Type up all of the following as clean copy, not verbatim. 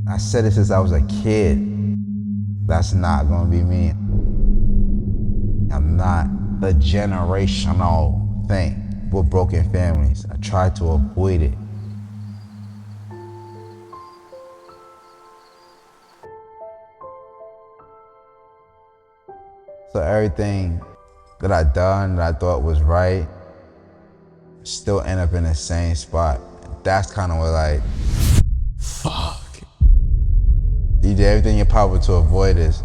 I said it since I was a kid. That's not gonna be me. I'm not a generational thing with broken families. I try to avoid it. So everything that I done that I thought was right still end up in the same spot. That's kind of what like, fuck. You did everything in your power to avoid this.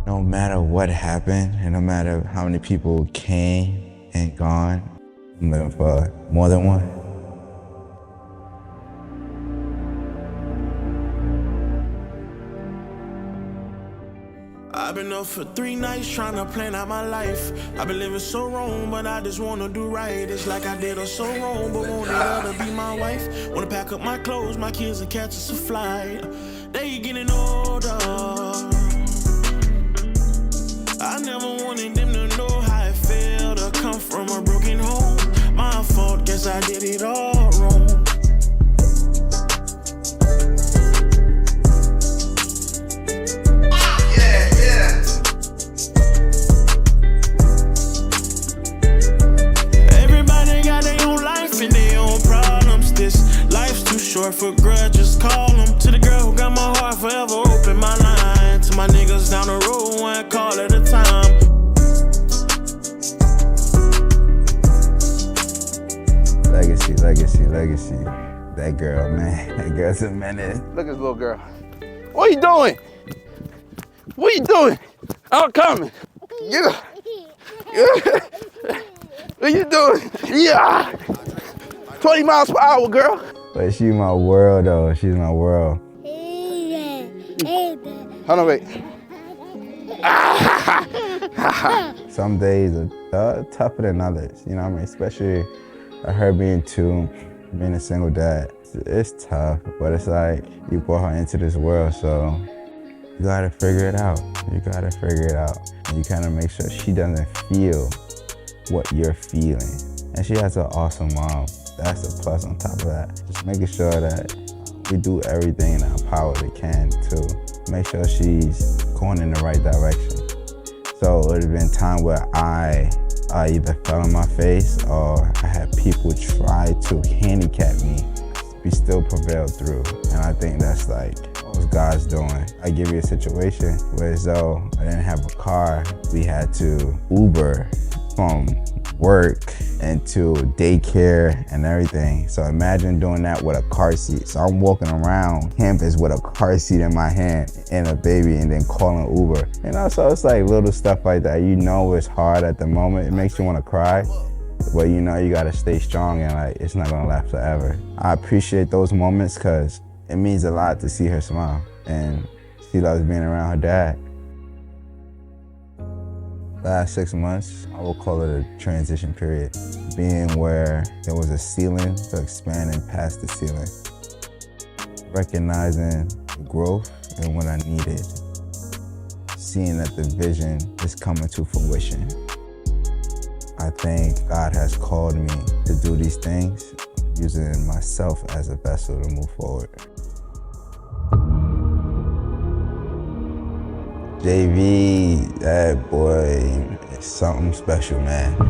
No matter what happened, and no matter how many people came and gone, I'm looking for more than one. I've been up for 3 nights trying to plan out my life. I've been living so wrong, but I just wanna do right. It's like I did her so wrong, but wanted her to be my wife. Wanna pack up my clothes, my kids and catch us a flight. They getting older. I never wanted them to know how it felt to come from a broken home. My fault, guess I did it all wrong. Short for grudges, call them. To the girl who got my heart forever open, my line. To my niggas down the road, one call at a time. Legacy, legacy, legacy. That girl, man. That girl's a menace. Look at this little girl. What are you doing? What are you doing? I'm coming. Get up. What are you doing? Yeah. 20 miles per hour, girl. But she's my world, though. She's my world. Hold on, wait. Some days are tougher than others, you know what I mean? Especially her being 2, being a single dad. It's tough, but it's like you brought her into this world, so you gotta figure it out. You gotta figure it out. And you kind of make sure she doesn't feel what you're feeling. And she has an awesome mom. That's a plus on top of that. Just making sure that we do everything in our power we can to make sure she's going in the right direction. So it would have been time where I either fell on my face or I had people try to handicap me. We still prevailed through. And I think that's like what was God's doing. I give you a situation where as though I didn't have a car, we had to Uber from work into daycare and everything. So imagine doing that with a car seat. So I'm walking around campus with a car seat in my hand and a baby and then calling Uber. You know, so it's like little stuff like that. You know it's hard at the moment. It makes you want to cry. But you know you gotta stay strong and like it's not gonna last forever. I appreciate those moments because it means a lot to see her smile and she loves being around her dad. Last 6 months, I will call it a transition period. Being where there was a ceiling to expanding past the ceiling. Recognizing the growth and what I needed. Seeing that the vision is coming to fruition. I think God has called me to do these things, using myself as a vessel to move forward. JV, that boy is something special, man. I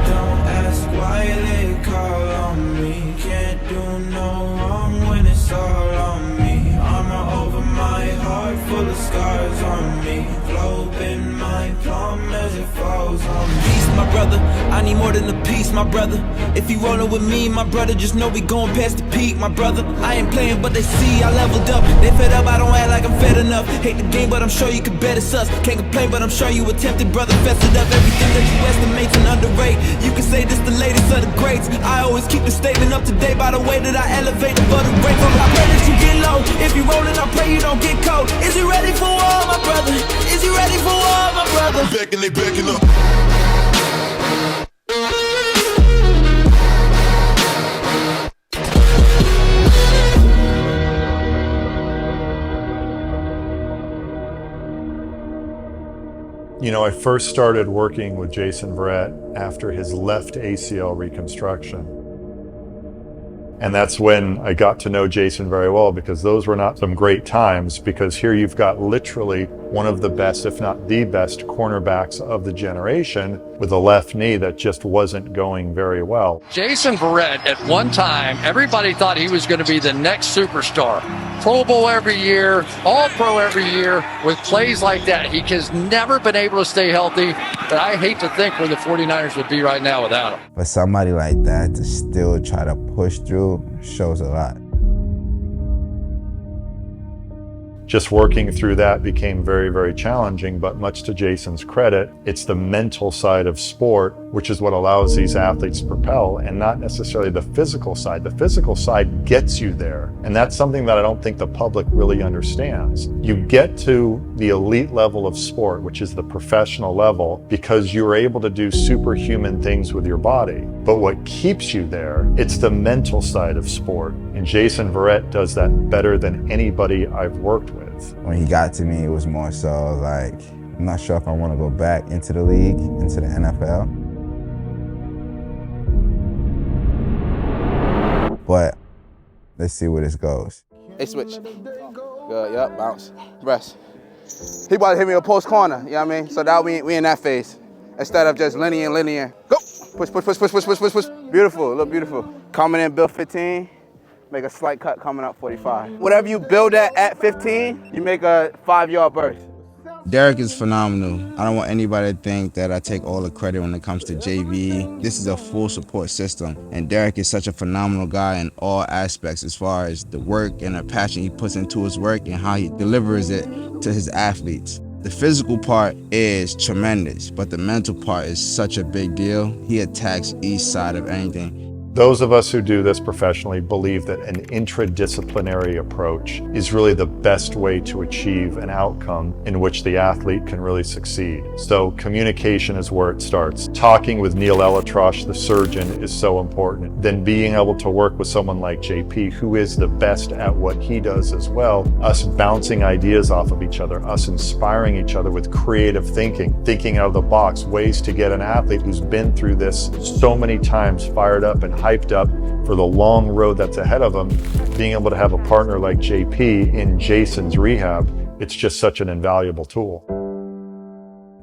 don't ask why they call on me. Can't do no wrong when it's all on me. Armor over my heart, full of scars on me. Globe in my palm as it falls on me. Peace, my brother, I need more than a piece, my brother. If you rollin' with me, my brother, just know we going past the peak, my brother. I ain't playing, but they see I leveled up. They fed up, I don't act like I'm fed enough. Hate the game, but I'm sure you can bet it's us. Can't complain, but I'm sure you attempted, brother. Fested up everything that you estimates and underrate. You can say this the latest of the greats. I always keep the statement up to date by the way that I elevate above the ranks. I pray that you get low. If you rollin', I pray you don't get cold. Is you ready for war, my brother? Is you ready for war, my brother? They backing up. You know, I first started working with Jason Verrett after his left ACL reconstruction. And that's when I got to know Jason very well, because those were not some great times, because here you've got literally one of the best, if not the best, cornerbacks of the generation with a left knee that just wasn't going very well. Jason Verrett, at one time, everybody thought he was going to be the next superstar. Pro Bowl every year, All-Pro every year, with plays like that. He has never been able to stay healthy, but I hate to think where the 49ers would be right now without him. For somebody like that to still try to push through shows a lot. Just working through that became very, very challenging, but much to Jason's credit, it's the mental side of sport, which is what allows these athletes to propel, and not necessarily the physical side. The physical side gets you there, and that's something that I don't think the public really understands. You get to the elite level of sport, which is the professional level, because you're able to do superhuman things with your body. But what keeps you there, it's the mental side of sport, and Jason Verrett does that better than anybody I've worked with. When he got to me, it was more so like, I'm not sure if I want to go back into the league, into the NFL. But let's see where this goes. Hey, switch. Good, yep, bounce. Rest. He about to hit me a post corner, you know what I mean? So now we in that phase. Instead of just linear. Go! Push. Beautiful, look beautiful. Coming in, build 15. Make a slight cut coming up 45. Whatever you build at 15, you make a 5-yard burst. Derek is phenomenal. I don't want anybody to think that I take all the credit when it comes to JV. This is a full support system, and Derek is such a phenomenal guy in all aspects as far as the work and the passion he puts into his work and how he delivers it to his athletes. The physical part is tremendous, but the mental part is such a big deal. He attacks each side of anything. Those of us who do this professionally believe that an intradisciplinary approach is really the best way to achieve an outcome in which the athlete can really succeed. So communication is where it starts. Talking with Neil Elatrosh, the surgeon, is so important. Then being able to work with someone like JP, who is the best at what he does as well. Us bouncing ideas off of each other, us inspiring each other with creative thinking out of the box, ways to get an athlete who's been through this so many times fired up and hyped up for the long road that's ahead of them. Being able to have a partner like JP in Jason's rehab, it's just such an invaluable tool.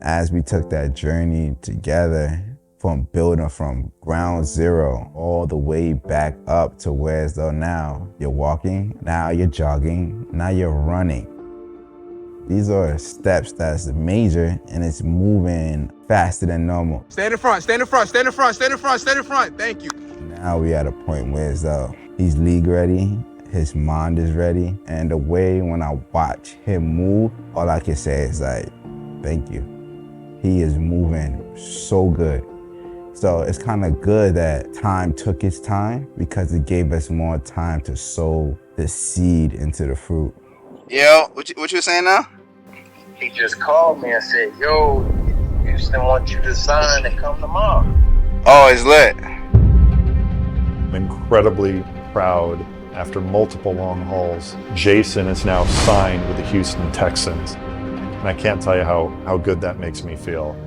As we took that journey together, from building from ground zero all the way back up to where as though now you're walking, now you're jogging, now you're running. These are steps that's major, and it's moving faster than normal. Stand in front. Thank you. Now we at a point where as though he's league ready, his mind is ready, and the way when I watch him move, all I can say is like, thank you. He is moving so good. So it's kind of good that time took its time, because it gave us more time to sow the seed into the fruit. Yo, what you saying now? He just called me and said, yo, Houston wants you to sign and come tomorrow. Oh, it's lit. I'm incredibly proud. After multiple long hauls, Jason is now signed with the Houston Texans. And I can't tell you how good that makes me feel.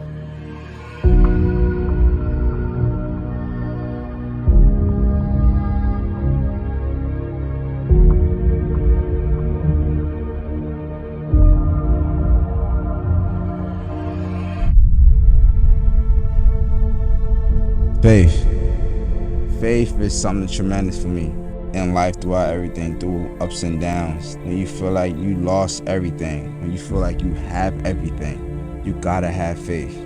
Faith is something tremendous for me in life, throughout everything, through ups and downs. When you feel like you lost everything, when you feel like you have everything, you gotta have faith.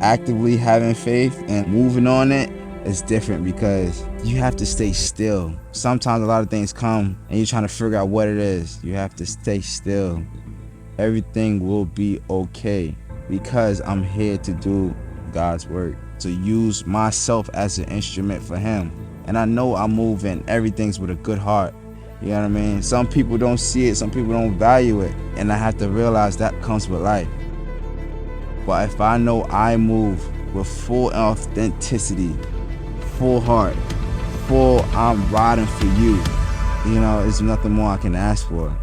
Actively having faith and moving on it is different, because you have to stay still. Sometimes a lot of things come and you're trying to figure out what it is. You have to stay still. Everything will be okay, because I'm here to do God's work, to use myself as an instrument for him. And I know I'm moving everything's with a good heart. You know what I mean? Some people don't see it, some people don't value it, and I have to realize that comes with life. But if I know I move with full authenticity, full heart, full I'm riding for you, you know, there's nothing more I can ask for.